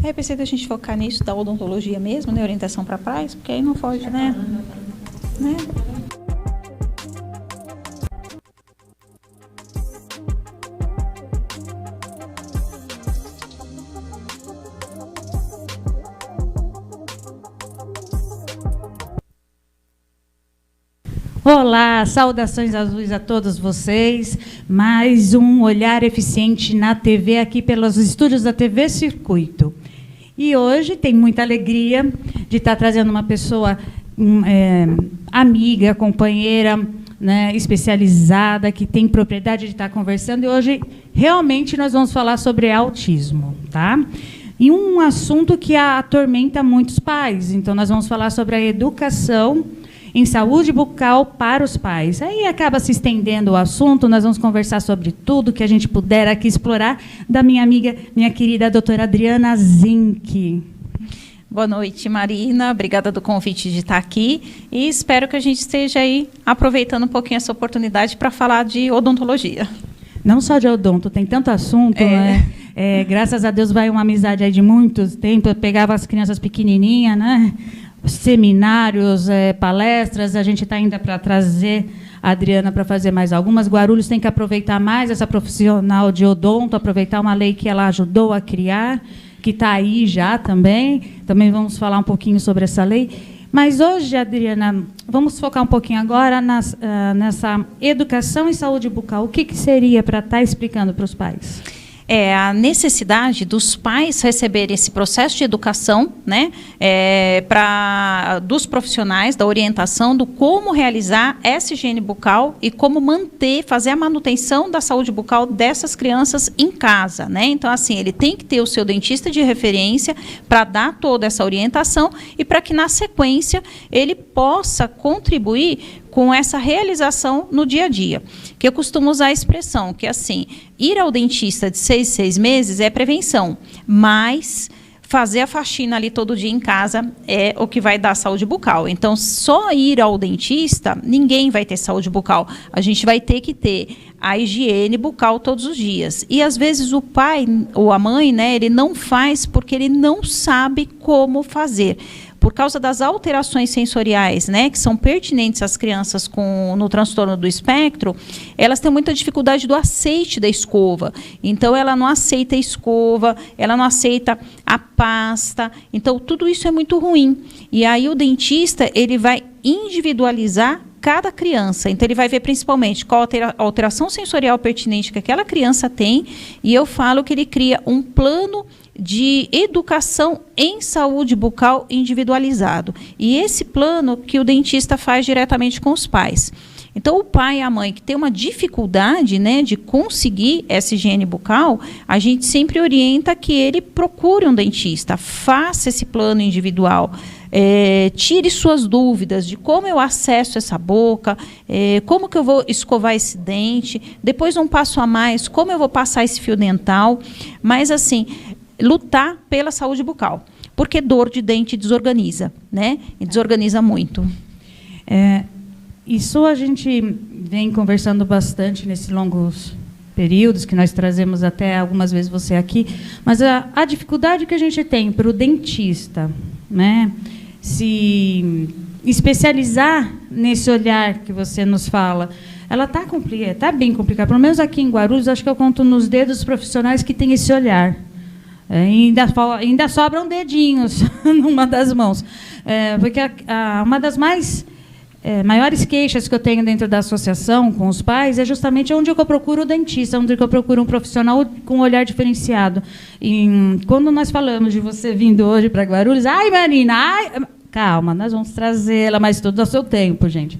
É, pensei da gente focar nisso, da odontologia mesmo, né? Orientação para pais, porque aí não foge, né? Olá, saudações azuis a todos vocês. Mais um Olhar Eficiente na TV, aqui pelos estúdios da TV Circuito. E hoje tem muita alegria de estar trazendo uma pessoa amiga, companheira, né, especializada, que tem propriedade de estar conversando. E hoje, realmente, nós vamos falar sobre autismo, tá? E um assunto que atormenta muitos pais. Então, nós vamos falar sobre a educação em saúde bucal para os pais. Aí acaba se estendendo o assunto, nós vamos conversar sobre tudo que a gente puder aqui explorar, da minha amiga, minha querida doutora Adriana Zinck. Boa noite, Marina. Obrigada do convite de estar aqui. E espero que a gente esteja aí aproveitando um pouquinho essa oportunidade para falar de odontologia. Não só de odonto, tem tanto assunto, né? Graças a Deus vai uma amizade aí de muitos tempos. Eu pegava as crianças pequenininhas, né? Seminários, palestras, a gente está ainda para trazer a Adriana para fazer mais algumas. Guarulhos tem que aproveitar mais essa profissional de odonto, aproveitar uma lei que ela ajudou a criar, que está aí já também. Também vamos falar um pouquinho sobre essa lei. Mas hoje, Adriana, vamos focar um pouquinho agora nessa educação em saúde bucal. O que seria para estar explicando para os pais? É a necessidade dos pais receberem esse processo de educação, né, dos profissionais, da orientação, do como realizar essa higiene bucal e como fazer a manutenção da saúde bucal dessas crianças em casa, né? Então, assim, ele tem que ter o seu dentista de referência para dar toda essa orientação e para que, na sequência, ele possa contribuir com essa realização no dia a dia. Que eu costumo usar a expressão que, assim, ir ao dentista de 6 em 6 meses é prevenção, mas fazer a faxina ali todo dia em casa é o que vai dar saúde bucal. Então, só ir ao dentista, ninguém vai ter saúde bucal. A gente vai ter que ter a higiene bucal todos os dias. E, às vezes, o pai ou a mãe, né, ele não faz porque ele não sabe como fazer. Por causa das alterações sensoriais, né, que são pertinentes às crianças no transtorno do espectro, elas têm muita dificuldade do aceite da escova. Então, ela não aceita a escova, ela não aceita a pasta. Então, tudo isso é muito ruim. E aí, o dentista, ele vai individualizar cada criança. Então, ele vai ver principalmente qual a alteração sensorial pertinente que aquela criança tem, e eu falo que ele cria um plano de educação em saúde bucal individualizado. E esse plano que o dentista faz diretamente com os pais. Então, o pai e a mãe que tem uma dificuldade, né, de conseguir essa higiene bucal, a gente sempre orienta que ele procure um dentista, faça esse plano individual, tire suas dúvidas de como eu acesso essa boca, como que eu vou escovar esse dente, depois um passo a mais, como eu vou passar esse fio dental, mas assim, lutar pela saúde bucal, porque dor de dente desorganiza, né? E desorganiza muito. Isso a gente vem conversando bastante nesses longos períodos que nós trazemos até algumas vezes você aqui, mas a dificuldade que a gente tem para o dentista, né, se especializar nesse olhar que você nos fala, ela está bem complicada. Pelo menos aqui em Guarulhos, acho que eu conto nos dedos os profissionais que têm esse olhar. Ainda sobram dedinhos numa das mãos. Porque uma das maiores queixas que eu tenho dentro da associação com os pais é justamente onde eu procuro o dentista, onde eu procuro um profissional com um olhar diferenciado. E quando nós falamos de você vindo hoje para Guarulhos, ai, Marina, calma, nós vamos trazê-la, mas tudo ao seu tempo, gente.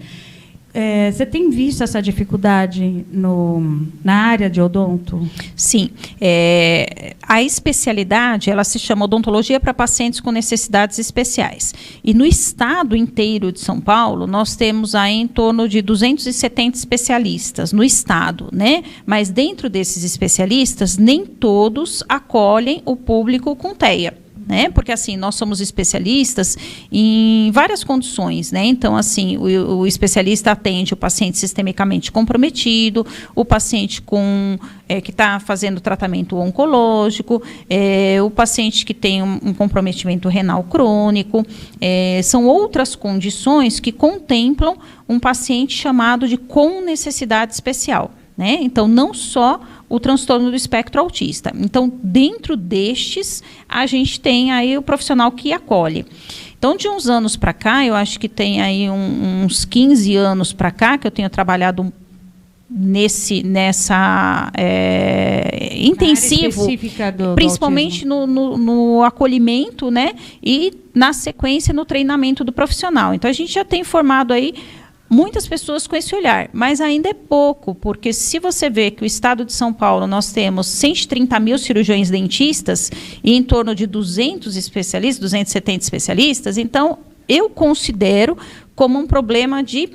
Você tem visto essa dificuldade na área de odonto? Sim. A especialidade, ela se chama odontologia para pacientes com necessidades especiais. E no estado inteiro de São Paulo, nós temos aí em torno de 270 especialistas no estado, né? Mas dentro desses especialistas, nem todos acolhem o público com TEA. né? Porque assim, nós somos especialistas em várias condições, né? Então, assim, o especialista atende o paciente sistemicamente comprometido, o paciente que está fazendo tratamento oncológico, o paciente que tem um comprometimento renal crônico, são outras condições que contemplam um paciente chamado de com necessidade especial, né? Então, não só o transtorno do espectro autista. Então, dentro destes, a gente tem aí o profissional que acolhe. Então, de uns anos para cá, eu acho que tem aí uns 15 anos para cá, que eu tenho trabalhado nessa intensivo, principalmente no acolhimento, né? E, na sequência, no treinamento do profissional. Então, a gente já tem formado aí muitas pessoas com esse olhar, mas ainda é pouco, porque se você vê que o estado de São Paulo nós temos 130 mil cirurgiões dentistas e em torno de 200 especialistas, 270 especialistas, então eu considero como um problema de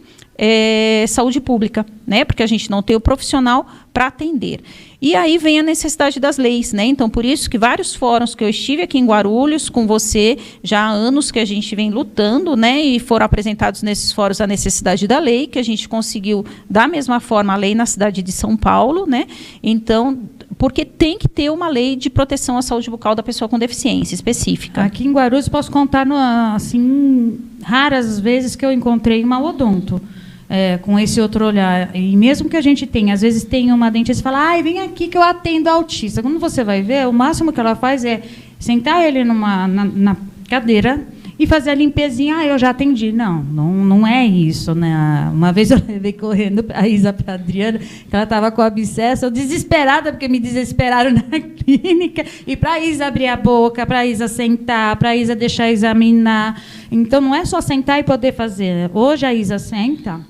saúde pública, né? Porque a gente não tem o profissional para atender. E aí vem a necessidade das leis, né? Então, por isso que vários fóruns que eu estive aqui em Guarulhos com você, já há anos que a gente vem lutando, né? E foram apresentados nesses fóruns a necessidade da lei, que a gente conseguiu, da mesma forma, a lei na cidade de São Paulo, né? Então, porque tem que ter uma lei de proteção à saúde bucal da pessoa com deficiência específica. Aqui em Guarulhos, posso contar, assim, raras vezes que eu encontrei uma odonto. Com esse outro olhar. E mesmo que a gente tenha, às vezes tem uma dentista e fala, vem aqui que eu atendo autista. Quando você vai ver, o máximo que ela faz é sentar ele na cadeira e fazer a limpezinha. Eu já atendi. Não é isso, né? Uma vez eu levei correndo a Isa para a Adriana, que ela estava com abscesso, eu desesperada, porque me desesperaram na clínica, e para a Isa abrir a boca, para a Isa sentar, para a Isa deixar examinar. Então, não é só sentar e poder fazer. Hoje a Isa senta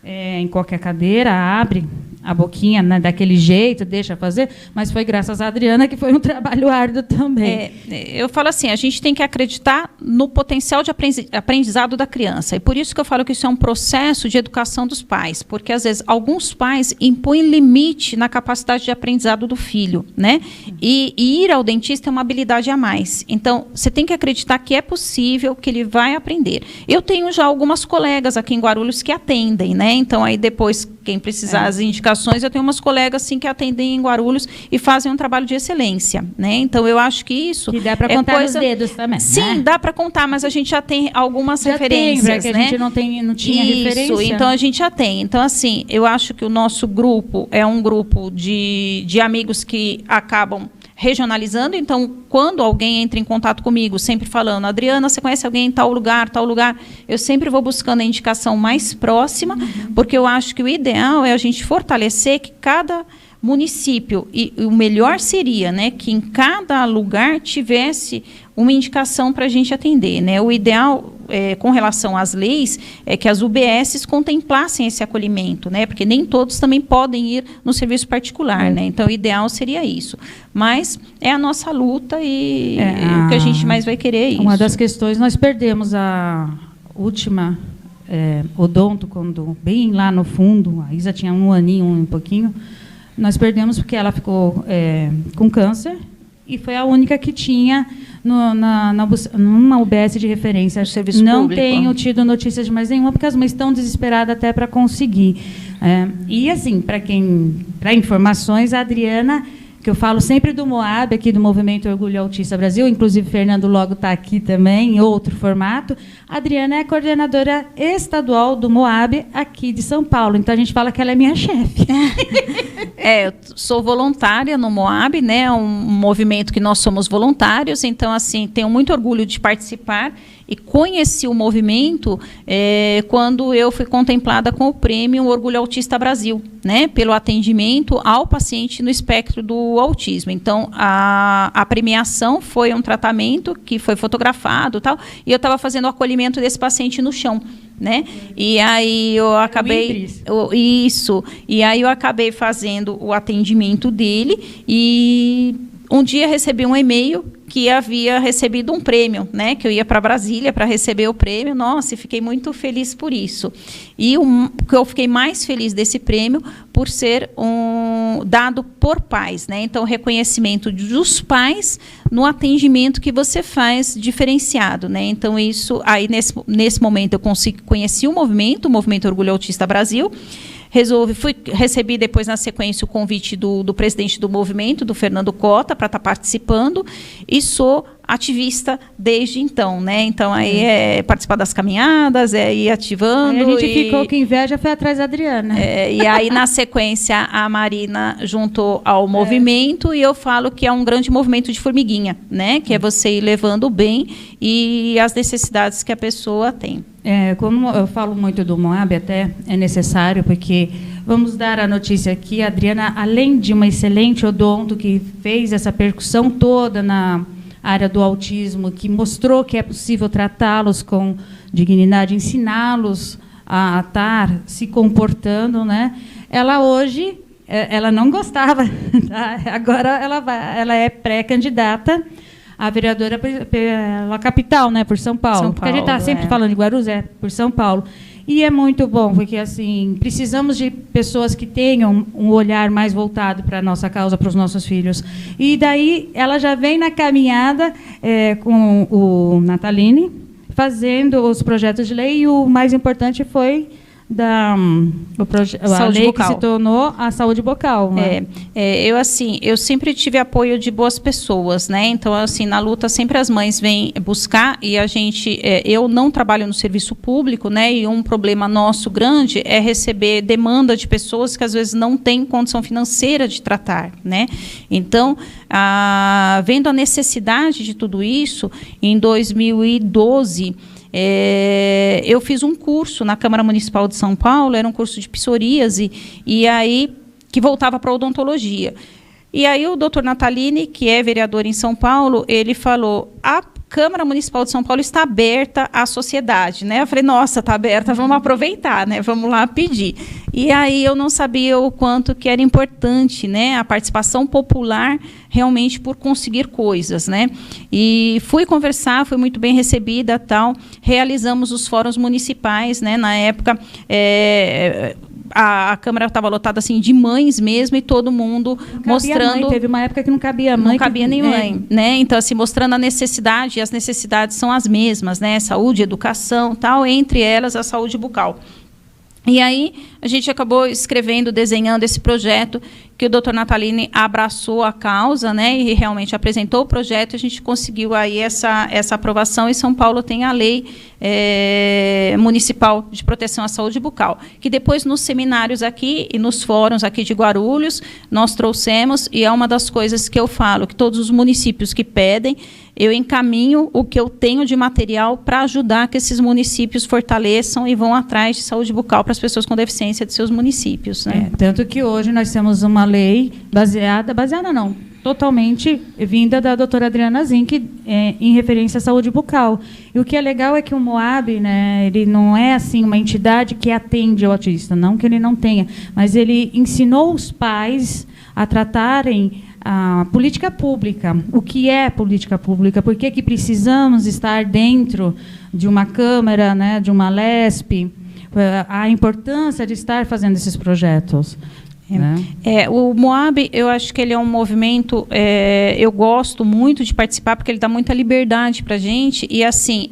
em qualquer cadeira, abre a boquinha, né, daquele jeito, deixa fazer, mas foi graças à Adriana que foi um trabalho árduo também. Eu falo assim, a gente tem que acreditar no potencial de aprendizado da criança, e por isso que eu falo que isso é um processo de educação dos pais, porque às vezes alguns pais impõem limite na capacidade de aprendizado do filho, né? E ir ao dentista é uma habilidade a mais. Então, você tem que acreditar que é possível, que ele vai aprender. Eu tenho já algumas colegas aqui em Guarulhos que atendem, né? Então, aí depois, quem precisar as indicações, eu tenho umas colegas assim, que atendem em Guarulhos e fazem um trabalho de excelência, né? Então, eu acho que isso... Que dá para contar nos dedos também. Sim, né? Dá para contar, mas a gente já tem algumas referências. Tem, que a gente não tinha referência. Então, a gente já tem. Então, assim, eu acho que o nosso grupo é um grupo de amigos que acabam regionalizando. Então, quando alguém entra em contato comigo, sempre falando, Adriana, você conhece alguém em tal lugar, eu sempre vou buscando a indicação mais próxima, porque eu acho que o ideal é a gente fortalecer que cada município, e o melhor seria, né, que em cada lugar tivesse uma indicação para a gente atender, né? O ideal, com relação às leis, é que as UBSs contemplassem esse acolhimento, né? Porque nem todos também podem ir no serviço particular, né? Então, o ideal seria isso. Mas é a nossa luta e o que a gente mais vai querer é isso. Uma das questões, nós perdemos a última odonto, quando bem lá no fundo, a Isa tinha um aninho, um pouquinho, nós perdemos porque ela ficou com câncer e foi a única que tinha numa UBS de referência. Serviço não público. Tenho tido notícias de mais nenhuma, porque as mães estão desesperadas até para conseguir. E, assim, para informações, a Adriana, que eu falo sempre do MOAB, aqui do Movimento Orgulho Autista Brasil, inclusive Fernando logo está aqui também, em outro formato. A Adriana é a coordenadora estadual do MOAB aqui de São Paulo, então a gente fala que ela é minha chefe. Eu sou voluntária no MOAB, né, um movimento que nós somos voluntários, então, assim, tenho muito orgulho de participar e conheci o movimento quando eu fui contemplada com o prêmio Orgulho Autista Brasil, né, pelo atendimento ao paciente no espectro do autismo. Então, a premiação foi um tratamento que foi fotografado, tal, e eu estava fazendo o acolhimento desse paciente no chão, né? E aí eu acabei e aí eu acabei fazendo o atendimento dele, e um dia recebi um e-mail que havia recebido um prêmio, né? Que eu ia para Brasília para receber o prêmio. Nossa, e fiquei muito feliz por isso. E que eu fiquei mais feliz desse prêmio por ser dado por pais, né? Então, o reconhecimento dos pais no atendimento que você faz diferenciado, né? Então, isso aí nesse momento eu conheci o Movimento Orgulho Autista Brasil. Recebi depois, na sequência, o convite do presidente do movimento, do Fernando Cota, para estar participando, e sou ativista desde então, né? Então, aí é participar das caminhadas, é ir ativando. Aí a gente ficou com inveja, foi atrás da Adriana. E aí, na sequência, a Marina juntou ao movimento, e eu falo que é um grande movimento de formiguinha, né? Que é você ir levando o bem e as necessidades que a pessoa tem. Como eu falo muito do Moab, até é necessário, porque vamos dar a notícia aqui, a Adriana, além de uma excelente odonto que fez essa percussão toda na área do autismo, que mostrou que é possível tratá-los com dignidade, ensiná-los a estar se comportando, né? Ela hoje, ela não gostava, tá? Agora ela é pré-candidata a vereadora pela capital, né, por São Paulo. Porque a gente está sempre falando de Guarulhos, por São Paulo. E é muito bom, porque assim, precisamos de pessoas que tenham um olhar mais voltado para a nossa causa, para os nossos filhos. E daí ela já vem na caminhada com o Nataline, fazendo os projetos de lei, e o mais importante foi a lei que se tornou a saúde bucal, né? Eu sempre tive apoio de boas pessoas, né? Então, assim, na luta sempre as mães vêm buscar, e eu não trabalho no serviço público, né? E um problema nosso grande é receber demanda de pessoas que às vezes não têm condição financeira de tratar, né? Então, vendo a necessidade de tudo isso, em 2012 eu fiz um curso na Câmara Municipal de São Paulo, era um curso de psoríase, e aí que voltava para a odontologia. E aí o doutor Nataline, que é vereador em São Paulo, ele falou: a Câmara Municipal de São Paulo está aberta à sociedade, né? Eu falei: nossa, está aberta, vamos aproveitar, né? Vamos lá pedir. E aí eu não sabia o quanto que era importante, né, a participação popular realmente por conseguir coisas, né? E fui conversar, fui muito bem recebida, tal. Realizamos os fóruns municipais, né? Na época, a Câmara estava lotada assim de mães mesmo, e todo mundo mostrando. Mãe. Teve uma época que não cabia mãe. Não cabia nem mãe, né? Então, assim, mostrando a necessidade, e as necessidades são as mesmas, né? Saúde, educação, tal, entre elas a saúde bucal. E aí a gente acabou escrevendo, desenhando esse projeto, que o doutor Nataline abraçou a causa, né, e realmente apresentou o projeto. A gente conseguiu aí essa aprovação, e São Paulo tem a lei municipal de proteção à saúde bucal, que depois nos seminários aqui e nos fóruns aqui de Guarulhos nós trouxemos, e é uma das coisas que eu falo, que todos os municípios que pedem, eu encaminho o que eu tenho de material para ajudar que esses municípios fortaleçam e vão atrás de saúde bucal para as pessoas com deficiência de seus municípios, né? Tanto que hoje nós temos uma lei baseada não, totalmente vinda da doutora Adriana Zinck, em referência à saúde bucal. E o que é legal é que o Moab, né, ele não é assim uma entidade que atende o autista, não que ele não tenha, mas ele ensinou os pais a tratarem a política pública. O que é política pública? Por que precisamos estar dentro de uma Câmara, né, de uma LESP? A importância de estar fazendo esses projetos. O Moab, eu acho que ele é um movimento, eu gosto muito de participar, porque ele dá muita liberdade para a gente, e assim,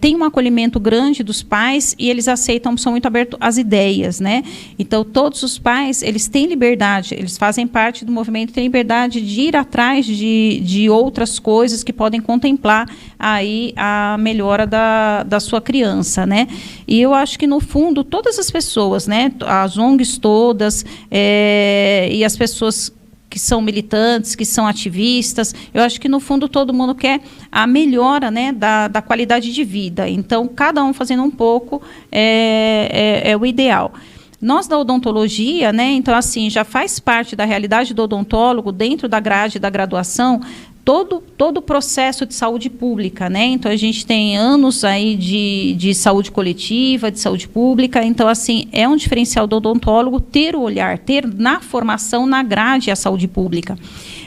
tem um acolhimento grande dos pais, e eles aceitam, são muito abertos às ideias, né? Então, todos os pais, eles têm liberdade, eles fazem parte do movimento, têm liberdade de ir atrás de outras coisas que podem contemplar aí a melhora da sua criança, né? E eu acho que, no fundo, todas as pessoas, né, as ONGs todas, e as pessoas que são militantes, que são ativistas, eu acho que, no fundo, todo mundo quer a melhora, né, da qualidade de vida. Então, cada um fazendo um pouco é o ideal. Nós, da odontologia, né, então, assim, já faz parte da realidade do odontólogo, dentro da grade da graduação, todo o processo de saúde pública, né? Então, a gente tem anos aí de saúde coletiva, de saúde pública. Então, assim, é um diferencial do odontólogo ter o olhar, ter na formação, na grade, a saúde pública.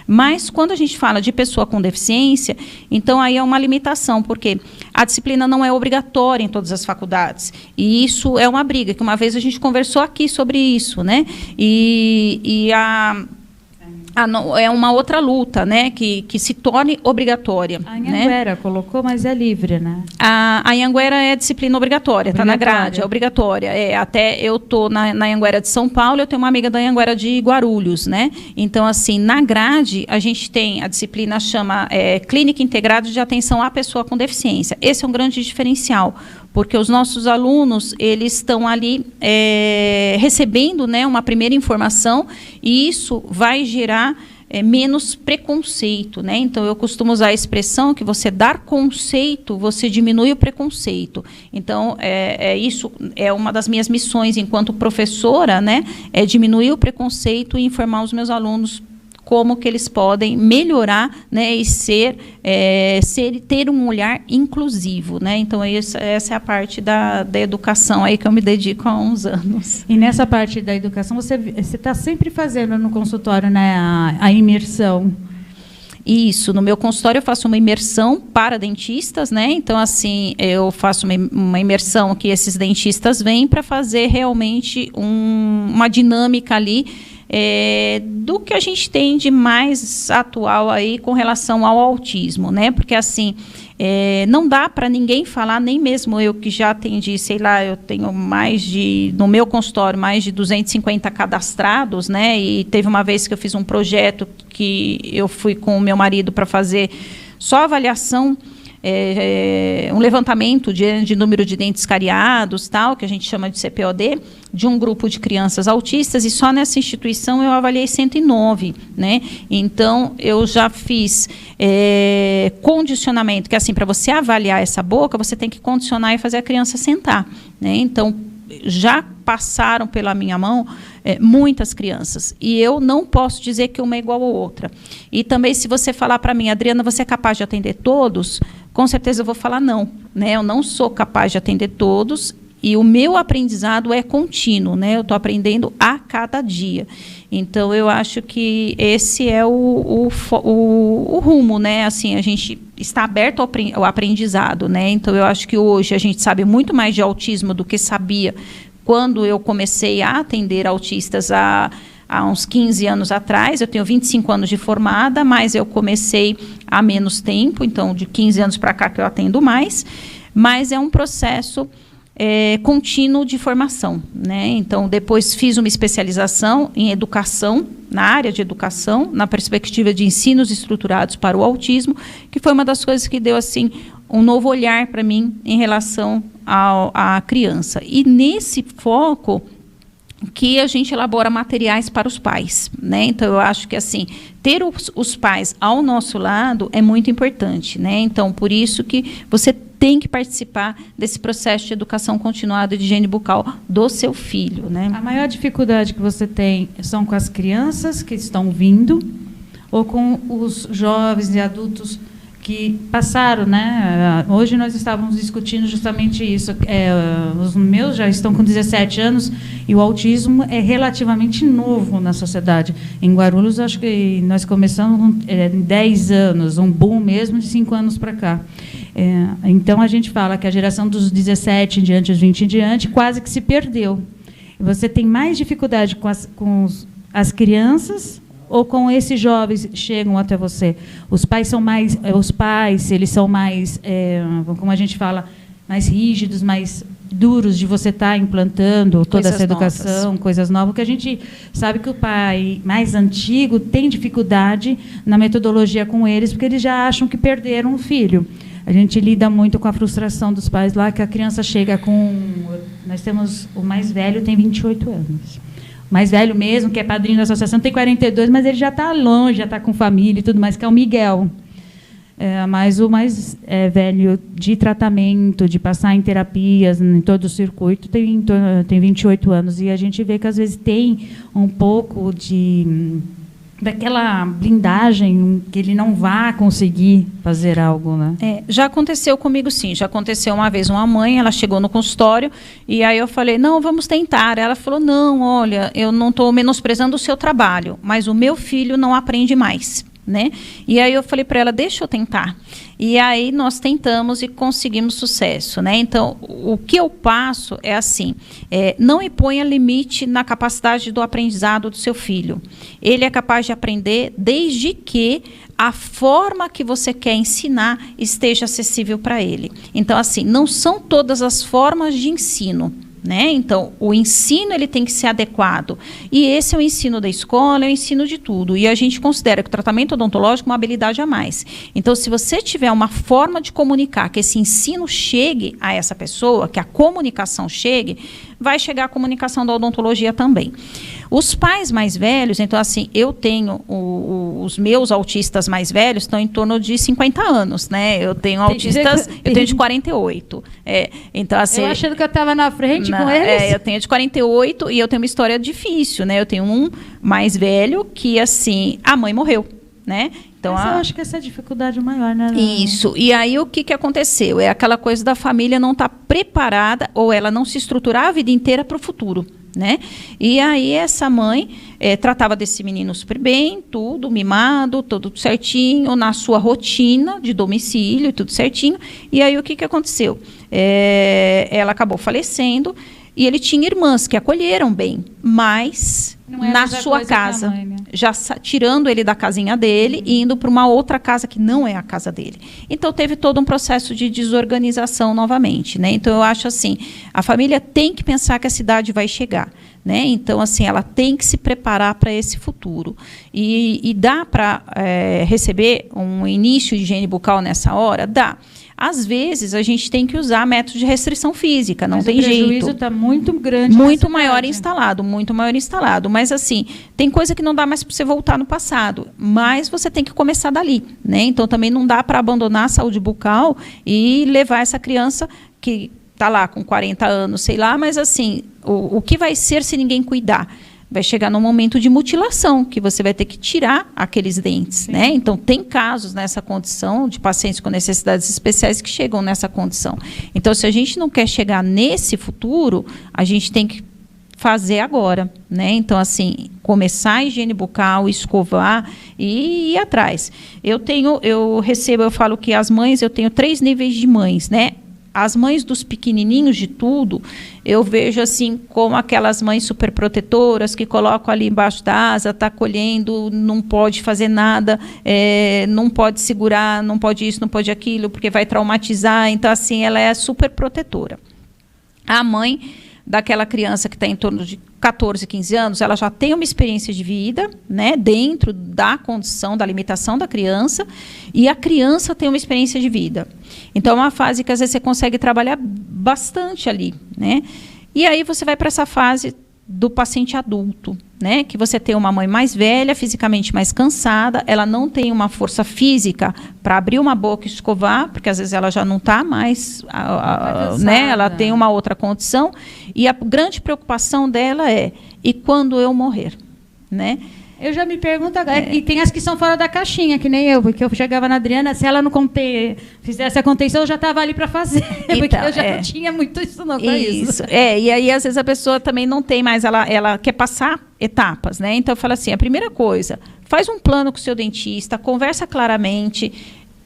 Mas, quando a gente fala de pessoa com deficiência, então aí é uma limitação, porque a disciplina não é obrigatória em todas as faculdades. E isso é uma briga, que uma vez a gente conversou aqui sobre isso, né? É uma outra luta, né, que se torne obrigatória. A Anhanguera, né, colocou, mas é livre, né? A Anhanguera é disciplina obrigatória, está na grade, é obrigatória. Até eu estou na Anhanguera de São Paulo, eu tenho uma amiga da Anhanguera de Guarulhos, né? Então, assim, na grade, a gente tem, a disciplina chama Clínica Integrada de Atenção à Pessoa com Deficiência. Esse é um grande diferencial, porque os nossos alunos, eles estão ali recebendo, né, uma primeira informação, e isso vai gerar menos preconceito, né? Então, eu costumo usar a expressão que você dar conceito, você diminui o preconceito. Então, isso é uma das minhas missões enquanto professora, né? É diminuir o preconceito e informar os meus alunos como que eles podem melhorar, né, e ter um olhar inclusivo, né? Então, essa é a parte da educação aí que eu me dedico há uns anos. E nessa parte da educação, você está sempre fazendo no consultório, né, a imersão. Isso, no meu consultório eu faço uma imersão para dentistas, né? Então, assim, eu faço uma imersão que esses dentistas vêm para fazer realmente uma dinâmica ali do que a gente tem de mais atual aí com relação ao autismo, né? Porque, assim, não dá para ninguém falar, nem mesmo eu que já atendi, sei lá, eu tenho no meu consultório, mais de 250 cadastrados, né? E teve uma vez que eu fiz um projeto que eu fui com o meu marido para fazer só avaliação, um levantamento de número de dentes cariados, tal, que a gente chama de CPOD, de um grupo de crianças autistas, e só nessa instituição eu avaliei 109, né? Então, eu já fiz condicionamento, que assim, para você avaliar essa boca, você tem que condicionar e fazer a criança sentar, né? Então, já passaram pela minha mão muitas crianças, e eu não posso dizer que uma é igual a outra. E também, se você falar para mim, Adriana, você é capaz de atender todos? Com certeza eu vou falar não, né? Eu não sou capaz de atender todos, e o meu aprendizado é contínuo, né? Eu estou aprendendo a cada dia. Então, eu acho que esse é o rumo, né? Assim, a gente está aberto ao aprendizado, né? Então, eu acho que hoje a gente sabe muito mais de autismo do que sabia quando eu comecei a atender autistas há uns 15 anos atrás. Eu tenho 25 anos de formada, mas eu comecei há menos tempo, então de 15 anos para cá que eu atendo mais, mas é um processo contínuo de formação, né? Então, depois fiz uma especialização em educação, na área de educação, na perspectiva de ensinos estruturados para o autismo, que foi uma das coisas que deu, assim, um novo olhar para mim em relação à criança. E nesse foco que a gente elabora materiais para os pais, né? Então, eu acho que, assim, ter os pais ao nosso lado é muito importante, né? Então, por isso que você tem que participar desse processo de educação continuada de higiene bucal do seu filho, né? A maior dificuldade que você tem são com as crianças que estão vindo ou com os jovens e adultos que passaram, né? Hoje nós estávamos discutindo justamente isso. Os meus já estão com 17 anos e o autismo é relativamente novo na sociedade. Em Guarulhos, acho que nós começamos em 10 anos, um boom mesmo de 5 anos para cá. Então, a gente fala que a geração dos 17 em diante, os 20 em diante, quase que se perdeu. Você tem mais dificuldade com as crianças ou com esses jovens que chegam até você? Os pais, eles são mais, como a gente fala, mais rígidos, mais duros de você estar implantando toda essa educação, coisas novas, porque a gente sabe que o pai mais antigo tem dificuldade na metodologia com eles, porque eles já acham que perderam o filho. A gente lida muito com a frustração dos pais lá, que a criança chega com... Nós temos... O mais velho tem 28 anos. O mais velho mesmo, que é padrinho da associação, tem 42, mas ele já está longe, já está com família e tudo mais, que é o Miguel. Mas o mais velho de tratamento, de passar em terapias, em todo o circuito, tem 28 anos. E a gente vê que, às vezes, tem um pouco daquela blindagem que ele não vai conseguir fazer algo, né? Já aconteceu comigo, sim. Já aconteceu uma vez uma mãe, ela chegou no consultório e aí eu falei, não, vamos tentar. Ela falou, não, olha, eu não estou menosprezando o seu trabalho, mas o meu filho não aprende mais. Né? E aí eu falei para ela, deixa eu tentar. E aí nós tentamos e conseguimos sucesso, né? Então, o que eu passo é assim, não imponha limite na capacidade do aprendizado do seu filho. Ele é capaz de aprender desde que a forma que você quer ensinar esteja acessível para ele. Então, assim, não são todas as formas de ensino. Né? Então, o ensino ele tem que ser adequado. E esse é o ensino da escola, é o ensino de tudo. E a gente considera que o tratamento odontológico é uma habilidade a mais. Então, se você tiver uma forma de comunicar, que esse ensino chegue a essa pessoa, que a comunicação chegue, vai chegar a comunicação da odontologia também. Os pais mais velhos, então assim, eu tenho os meus autistas mais velhos estão em torno de 50 anos, né? Eu tenho autistas, eu tenho de 48. Então assim, eu achando que eu estava na frente com eles. Eu tenho de 48 e eu tenho uma história difícil, né? Eu tenho um mais velho que assim, a mãe morreu, né? Então, eu acho que essa é a dificuldade maior, né? Isso. E aí o que aconteceu? É aquela coisa da família não estar preparada ou ela não se estruturar a vida inteira para o futuro. Né? E aí essa mãe tratava desse menino super bem, tudo mimado, tudo certinho, na sua rotina de domicílio, tudo certinho. E aí o que aconteceu? Ela acabou falecendo e ele tinha irmãs que acolheram bem, mas na sua casa, mãe, né? Já tirando ele da casinha dele e indo para uma outra casa que não é a casa dele. Então teve todo um processo de desorganização novamente, né? Então eu acho assim, a família tem que pensar que a cidade vai chegar, né? Então assim, ela tem que se preparar para esse futuro e dá para receber um início de higiene bucal nessa hora? Dá. Às vezes, a gente tem que usar métodos de restrição física, não tem jeito. O prejuízo está muito grande. Muito maior instalado, muito maior instalado. Mas, assim, tem coisa que não dá mais para você voltar no passado. Mas você tem que começar dali, né? Então, também não dá para abandonar a saúde bucal e levar essa criança que está lá com 40 anos, sei lá, mas, assim, o que vai ser se ninguém cuidar? Vai chegar num momento de mutilação, que você vai ter que tirar aqueles dentes, né? Então, tem casos nessa condição de pacientes com necessidades especiais que chegam nessa condição. Então, se a gente não quer chegar nesse futuro, a gente tem que fazer agora, né? Então, assim, começar a higiene bucal, escovar e ir atrás. Eu falo que as mães, eu tenho 3 níveis de mães, né? As mães dos pequenininhos de tudo, eu vejo assim como aquelas mães super protetoras que colocam ali embaixo da asa, está colhendo, não pode fazer nada, não pode segurar, não pode isso, não pode aquilo, porque vai traumatizar. Então, assim, ela é super protetora. A mãe daquela criança que está em torno de 14, 15 anos, ela já tem uma experiência de vida, né, dentro da condição, da limitação da criança, e a criança tem uma experiência de vida. Então, é uma fase que, às vezes, você consegue trabalhar bastante ali, né? E aí você vai para essa fase do paciente adulto, né? Que você tem uma mãe mais velha, fisicamente mais cansada, ela não tem uma força física para abrir uma boca e escovar, porque às vezes ela já não está mais, né? Ela tem uma outra condição, e a grande preocupação dela é, e quando eu morrer, né? Eu já me pergunto agora, e tem as que são fora da caixinha, que nem eu, porque eu chegava na Adriana, se ela não fizesse a contenção, eu já estava ali para fazer, então, porque eu já não tinha muito isso não com isso. E aí às vezes a pessoa também não tem mais, ela quer passar etapas, né? Então eu falo assim, a primeira coisa, faz um plano com o seu dentista, conversa claramente.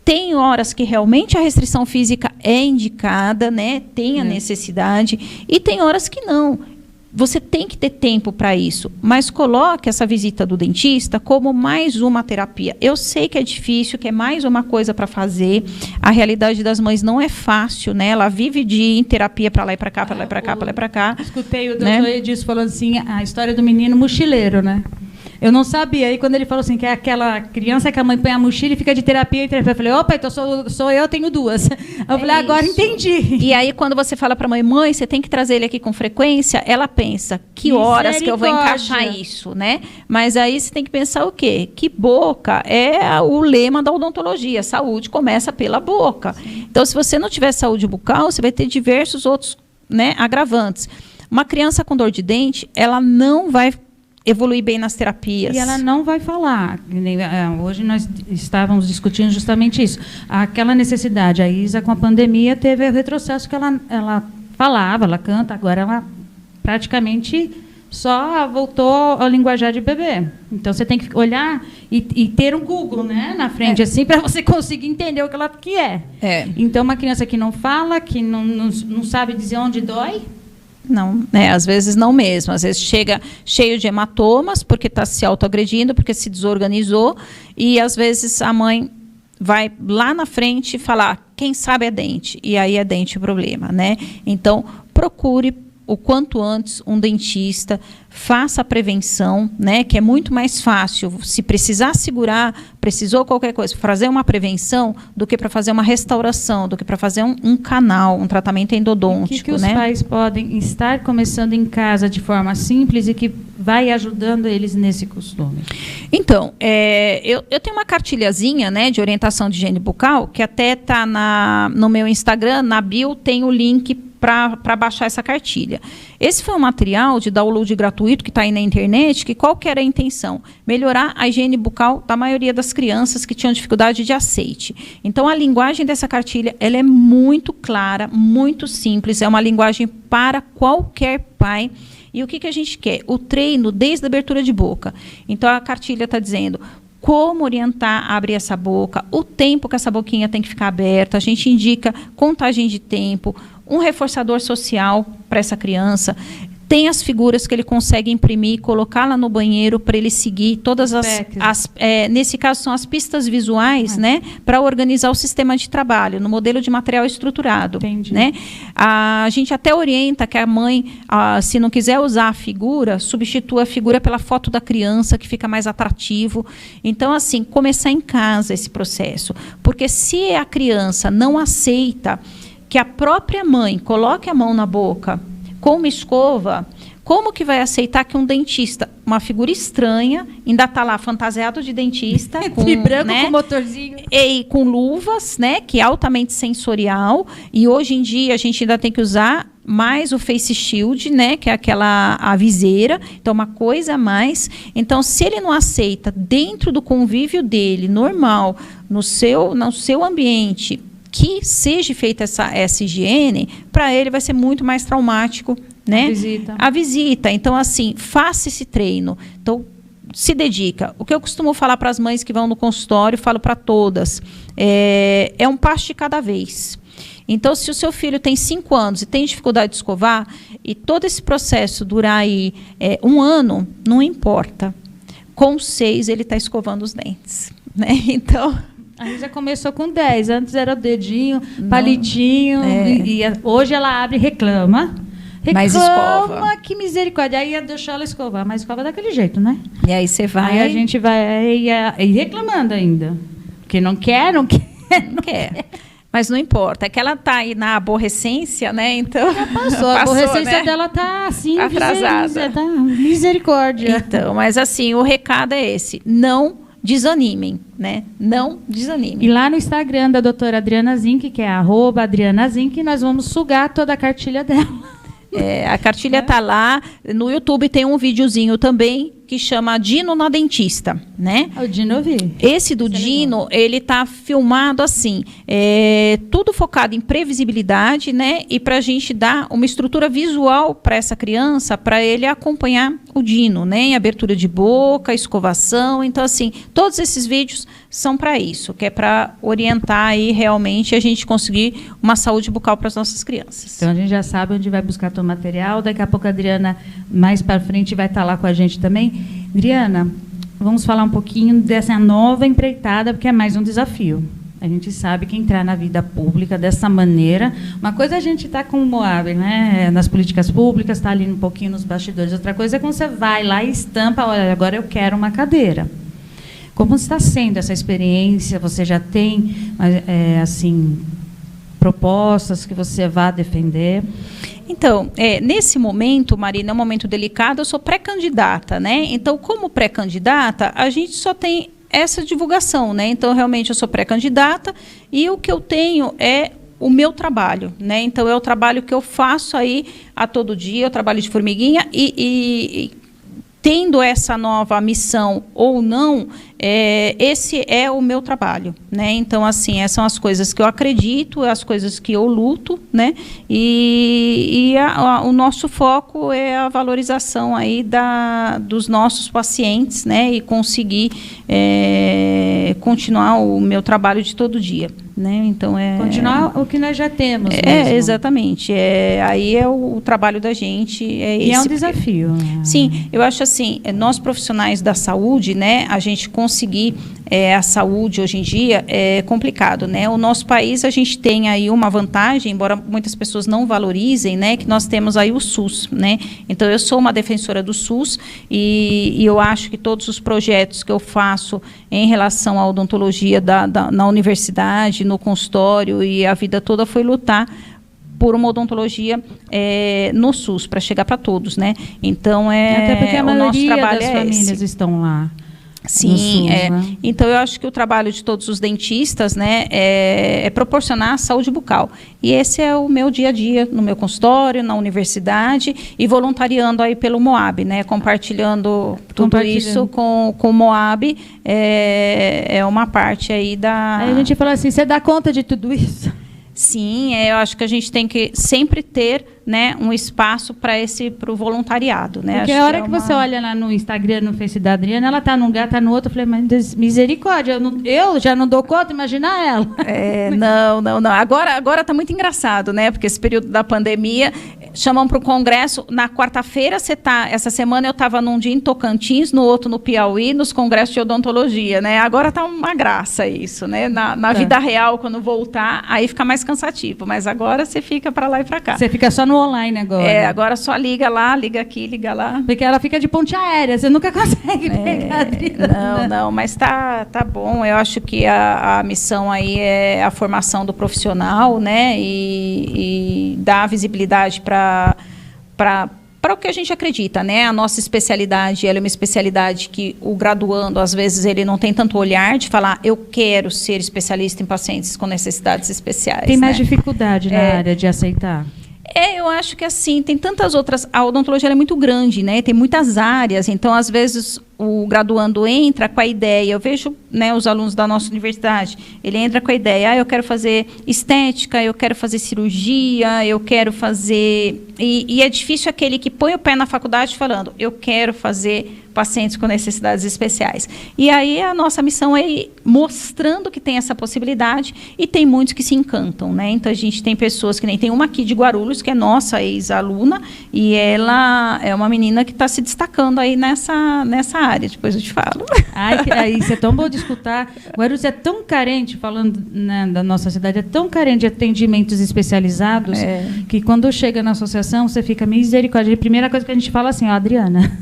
Tem horas que realmente a restrição física é indicada, né? Tem a necessidade, e tem horas que não. Você tem que ter tempo para isso, mas coloque essa visita do dentista como mais uma terapia. Eu sei que é difícil, que é mais uma coisa para fazer. A realidade das mães não é fácil, né? Ela vive de terapia para lá e para cá, para lá e para cá, para lá e para cá. Escutei o doutor Edilson falando assim, a história do menino mochileiro, né? Eu não sabia. Aí, quando ele falou assim, que é aquela criança que a mãe põe a mochila e fica de terapia em terapia, eu falei, opa, então sou eu, tenho 2. Eu falei, agora entendi. E aí, quando você fala para a mãe, você tem que trazer ele aqui com frequência, ela pensa, que horas que eu vou encaixar isso, né? Mas aí você tem que pensar o quê? Que boca é o lema da odontologia. Saúde começa pela boca. Sim. Então, se você não tiver saúde bucal, você vai ter diversos outros, né, agravantes. Uma criança com dor de dente, ela não vai evoluir bem nas terapias. E ela não vai falar. Hoje nós estávamos discutindo justamente isso. Aquela necessidade, a Isa, com a pandemia, teve o retrocesso que ela falava, ela canta, agora ela praticamente só voltou ao linguajar de bebê. Então, você tem que olhar e ter um Google, né, na frente, assim, para você conseguir entender o que ela quer. Então, uma criança que não fala, que não sabe dizer onde dói, não, às vezes não mesmo. Às vezes chega cheio de hematomas, porque está se autoagredindo, porque se desorganizou, e às vezes a mãe vai lá na frente falar, quem sabe é dente, e aí é dente o problema, né? Então, procure o quanto antes um dentista, faça a prevenção, né, que é muito mais fácil, se precisar segurar, precisou qualquer coisa, fazer uma prevenção, do que para fazer uma restauração, do que para fazer um canal, um tratamento endodôntico. O que os pais podem estar começando em casa de forma simples e que vai ajudando eles nesse costume? Então, eu tenho uma cartilhazinha, né, de orientação de higiene bucal, que até está no meu Instagram, na bio, tem o link para baixar essa cartilha. Esse foi um material de download gratuito que está aí na internet, que qual que era a intenção? Melhorar a higiene bucal da maioria das crianças que tinham dificuldade de aceite. Então, a linguagem dessa cartilha, ela é muito clara, muito simples, é uma linguagem para qualquer pai. E o que a gente quer? O treino desde a abertura de boca. Então, a cartilha está dizendo como orientar a abrir essa boca, o tempo que essa boquinha tem que ficar aberta, a gente indica contagem de tempo, um reforçador social para essa criança, tem as figuras que ele consegue imprimir e colocar lá no banheiro para ele seguir todas nesse caso são as pistas visuais, né, para organizar o sistema de trabalho no modelo de material estruturado. Entendi. Né? A gente até orienta que a mãe, se não quiser usar a figura, substitua a figura pela foto da criança, que fica mais atrativo. Então, assim, começar em casa esse processo, porque se a criança não aceita que a própria mãe coloque a mão na boca com uma escova, como que vai aceitar que um dentista, uma figura estranha, ainda está lá fantasiado de dentista, de branco, né, com motorzinho, e com luvas, né, que é altamente sensorial, e hoje em dia a gente ainda tem que usar mais o face shield, né, que é a viseira, então uma coisa a mais. Então, se ele não aceita dentro do convívio dele, normal, no seu ambiente, que seja feita essa higiene, para ele vai ser muito mais traumático, né? A visita. Então, assim, faça esse treino. Então, se dedica. O que eu costumo falar para as mães que vão no consultório, falo para todas, é um passo de cada vez. Então, se o seu filho tem 5 anos e tem dificuldade de escovar, e todo esse processo durar aí 1 ano, não importa. Com 6, ele está escovando os dentes, né? Então... Aí já começou com 10, antes era o dedinho, palitinho, e hoje ela abre e reclama. Mas escova. Que misericórdia. Aí deixou ela escovar, mas escova daquele jeito, né? E aí você vai... Aí a gente vai reclamando ainda. Porque não quer. Mas não importa, é que ela está aí na aborrecência, né? Então, já passou, a aborrecência, né, dela está assim, atrasada. Tá misericórdia. Então, mas assim, o recado é esse, não desanimem, né? Não desanimem. E lá no Instagram da doutora Adriana Zinck, que é @AdrianaZinck, nós vamos sugar toda a cartilha dela. A cartilha está lá. No YouTube tem um videozinho também que chama Dino na Dentista, né? O Dino eu vi. Esse do Dino, ele está filmado assim, tudo focado em previsibilidade, né? E para a gente dar uma estrutura visual para essa criança, para ele acompanhar o Dino, né? Em abertura de boca, escovação. Então, assim, todos esses vídeos são para isso, que é para orientar aí realmente a gente conseguir uma saúde bucal para as nossas crianças. Então, a gente já sabe onde vai buscar todo o material. Daqui a pouco a Adriana, mais para frente, vai estar lá com a gente também. Adriana, vamos falar um pouquinho dessa nova empreitada, porque é mais um desafio. A gente sabe que entrar na vida pública dessa maneira, uma coisa é a gente está com o Moab, né, nas políticas públicas, está ali um pouquinho nos bastidores, outra coisa é quando você vai lá e estampa, olha, agora eu quero uma cadeira. Como está sendo essa experiência? Você já tem, assim, propostas que você vá defender? Então, nesse momento, Marina, é um momento delicado, eu sou pré-candidata, né? Então, como pré-candidata, a gente só tem essa divulgação, né? Então, realmente, eu sou pré-candidata e o que eu tenho é o meu trabalho, né? Então, é o trabalho que eu faço aí a todo dia, eu trabalho de formiguinha e tendo essa nova missão ou não, esse é o meu trabalho, né? Então, assim, essas são as coisas que eu acredito, as coisas que eu luto, né? E o nosso foco é a valorização aí dos nossos pacientes, né? E conseguir continuar o meu trabalho de todo dia, né? Então continuar o que nós já temos. Exatamente. Aí é o trabalho da gente. E é um desafio. Né? Sim, eu acho assim, nós profissionais da saúde, né? A gente conseguir a saúde hoje em dia é complicado, né? O nosso país, a gente tem aí uma vantagem, embora muitas pessoas não valorizem, né? Que nós temos aí o SUS, né? Então, eu sou uma defensora do SUS e eu acho que todos os projetos que eu faço em relação à odontologia na universidade, no consultório e a vida toda foi lutar por uma odontologia no SUS, para chegar para todos, né? Então, até porque a maioria das famílias esse. Estão lá. Sim, SUS, né? Então eu acho que o trabalho de todos os dentistas, né, é proporcionar a saúde bucal. E esse é o meu dia a dia no meu consultório, na universidade e voluntariando aí pelo MOAB, né, compartilhando tudo isso com o MOAB, é uma parte aí da... Aí a gente fala assim, você dá conta de tudo isso? Sim, eu acho que a gente tem que sempre ter, né, um espaço para o voluntariado, né? Porque acho a hora que você olha lá no Instagram, no Face da Adriana, ela está num lugar, está no outro, eu falei, mas misericórdia, eu já não dou conta, imagina ela. Não. Agora está muito engraçado, né? Porque esse período da pandemia, chamam para o congresso, na quarta-feira essa semana eu estava num dia em Tocantins, no outro no Piauí, nos congressos de odontologia, né? Agora está uma graça isso, né? Na vida real, quando voltar, aí fica mais cansativo, mas agora você fica para lá e para cá. Você fica só no online agora. Agora só liga lá, liga aqui, liga lá. Porque ela fica de ponte aérea, você nunca consegue pegar a Adriana. Não, mas tá bom. Eu acho que a missão aí é a formação do profissional, né? E dar visibilidade para o que a gente acredita, né? A nossa especialidade, ela é uma especialidade que o graduando, às vezes, ele não tem tanto olhar de falar, eu quero ser especialista em pacientes com necessidades especiais. Tem mais dificuldade na área de aceitar? Eu acho que assim, tem tantas outras... A odontologia é muito grande, né? Tem muitas áreas, então, às vezes, o graduando entra com a ideia, eu vejo, né, os alunos da nossa universidade, ele entra com a ideia, eu quero fazer estética, eu quero fazer cirurgia, eu quero fazer... E é difícil aquele que põe o pé na faculdade falando, eu quero fazer pacientes com necessidades especiais. E aí a nossa missão é ir mostrando que tem essa possibilidade e tem muitos que se encantam, né? Então a gente tem pessoas que nem tem uma aqui de Guarulhos, que é nossa ex-aluna, e ela é uma menina que está se destacando aí nessa área, depois eu te falo. Isso é tão bom de escutar. Guarulhos é tão carente, falando, né, da nossa cidade, é tão carente de atendimentos especializados, que quando chega na associação, você fica misericórdia. A primeira coisa que a gente fala assim, Adriana.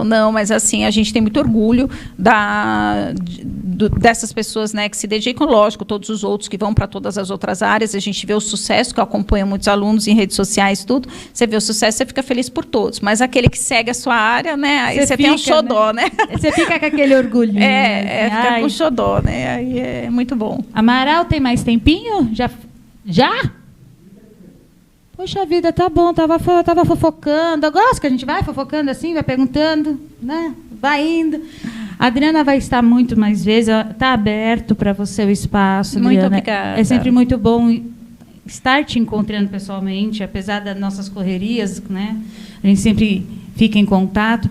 Não, mas assim, a gente tem muito orgulho dessas pessoas, né, que se dedicam, lógico, todos os outros que vão para todas as outras áreas, a gente vê o sucesso, que eu acompanho muitos alunos em redes sociais, tudo, você vê o sucesso, você fica feliz por todos, mas aquele que segue a sua área, né, aí você tem um xodó, né? Você fica com aquele orgulho. Fica com xodó, né, aí é muito bom. Amaral, tem mais tempinho? Já? Poxa vida, tá bom, tava fofocando. Eu gosto que a gente vai fofocando assim, vai perguntando, né? Vai indo. A Adriana vai estar muito mais vezes, está aberto para você o espaço. Muito Adriana. obrigada. É sempre muito bom estar te encontrando pessoalmente, apesar das nossas correrias, né? A gente sempre fica em contato.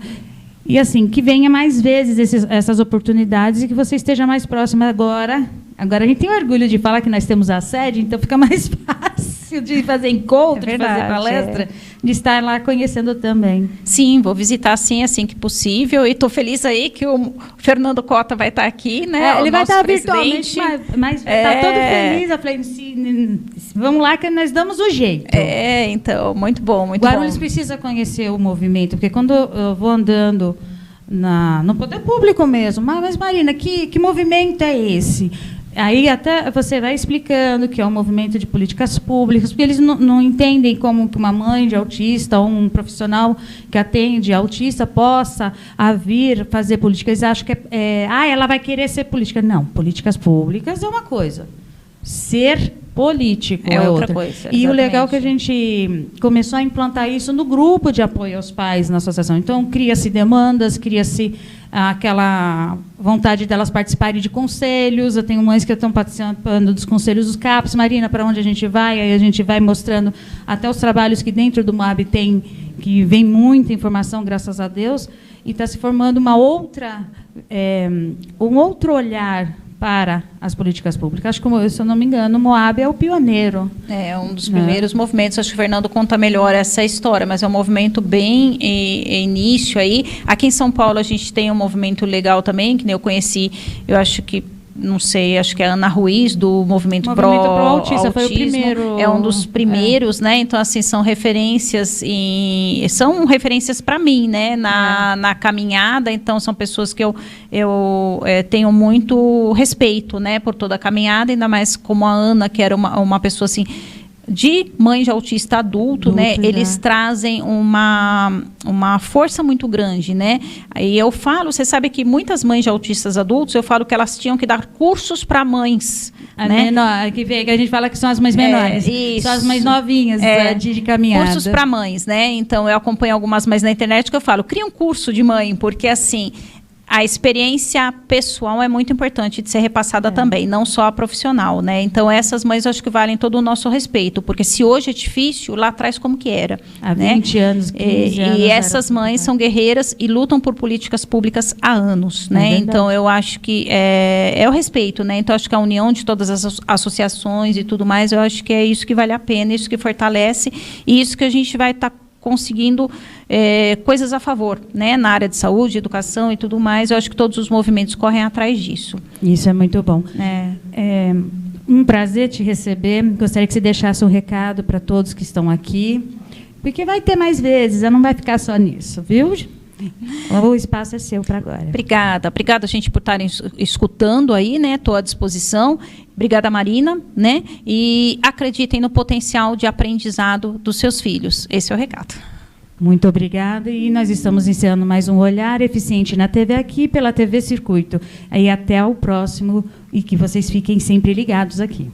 E assim, que venha mais vezes essas oportunidades e que você esteja mais próxima agora. Agora a gente tem orgulho de falar que nós temos a sede, então fica mais fácil de fazer encontro, de fazer palestra, de estar lá conhecendo também. Sim, vou visitar sim, assim que possível. E estou feliz aí que o Fernando Cota vai estar aqui, né? Ele vai estar virtualmente, mas está todo feliz. Eu falei, vamos lá que nós damos o jeito. Então, muito bom, muito Guarulhos bom. precisa conhecer o movimento, porque quando eu vou andando no poder público mesmo, mas Marina, que movimento é esse? Aí até você vai explicando que é um movimento de políticas públicas, porque eles não entendem como que uma mãe de autista ou um profissional que atende autista possa vir fazer políticas. Eles acham que ela vai querer ser política. Não, políticas públicas é uma coisa. Ser político. É outra coisa. E exatamente. o legal é que a gente começou a implantar isso no grupo de apoio aos pais na associação. Então, cria-se demandas, cria-se aquela vontade delas participarem de conselhos. Eu tenho mães que estão participando dos conselhos dos CAPs. Marina, para onde a gente vai? Aí a gente vai mostrando até os trabalhos que dentro do MOAB tem, que vem muita informação, graças a Deus, e está se formando um outro olhar para as políticas públicas. Acho que, se eu não me engano, o MOAB é o pioneiro. É um dos primeiros movimentos. Acho que o Fernando conta melhor essa história, mas é um movimento bem início aí. Aqui em São Paulo a gente tem um movimento legal também, que eu conheci, eu acho que, não sei, acho que é a Ana Ruiz, do Movimento Pro Autista, foi o primeiro. É um dos primeiros, né? Então, assim, são referências para mim, né? Na caminhada. Então, são pessoas que eu tenho muito respeito, né? Por toda a caminhada, ainda mais como a Ana, que era uma pessoa, assim, de mãe de autista adulto, né? Eles trazem uma força muito grande, né? E eu falo, você sabe que muitas mães de autistas adultos, eu falo que elas tinham que dar cursos para mães, né? Menor, que a gente fala que são as mães menores, são as mães novinhas de caminhada. Cursos para mães, né? Então, eu acompanho algumas mães na internet que eu falo, cria um curso de mãe, porque assim, a experiência pessoal é muito importante de ser repassada também, não só a profissional, né? Então, essas mães eu acho que valem todo o nosso respeito, porque se hoje é difícil, lá atrás como que era? Há 20 anos, 15 anos. E essas mães são guerreiras e lutam por políticas públicas há anos, né? Então, eu acho que é o respeito, né? Então, acho que a união de todas as associações e tudo mais, eu acho que é isso que vale a pena, isso que fortalece, e isso que a gente vai estar conseguindo coisas a favor, né, na área de saúde, educação e tudo mais. Eu acho que todos os movimentos correm atrás disso. Isso é muito bom. É um prazer te receber. Gostaria que você deixasse um recado para todos que estão aqui, porque vai ter mais vezes, não vai ficar só nisso, viu? O espaço é seu para agora. Obrigada, gente, por estarem escutando aí, né? Estou à disposição. Obrigada, Marina, né? E acreditem no potencial de aprendizado dos seus filhos. Esse é o recado. Muito obrigada. E nós estamos iniciando mais um Olhar Eficiente na TV aqui, pela TV Circuito. Aí até o próximo, e que vocês fiquem sempre ligados aqui.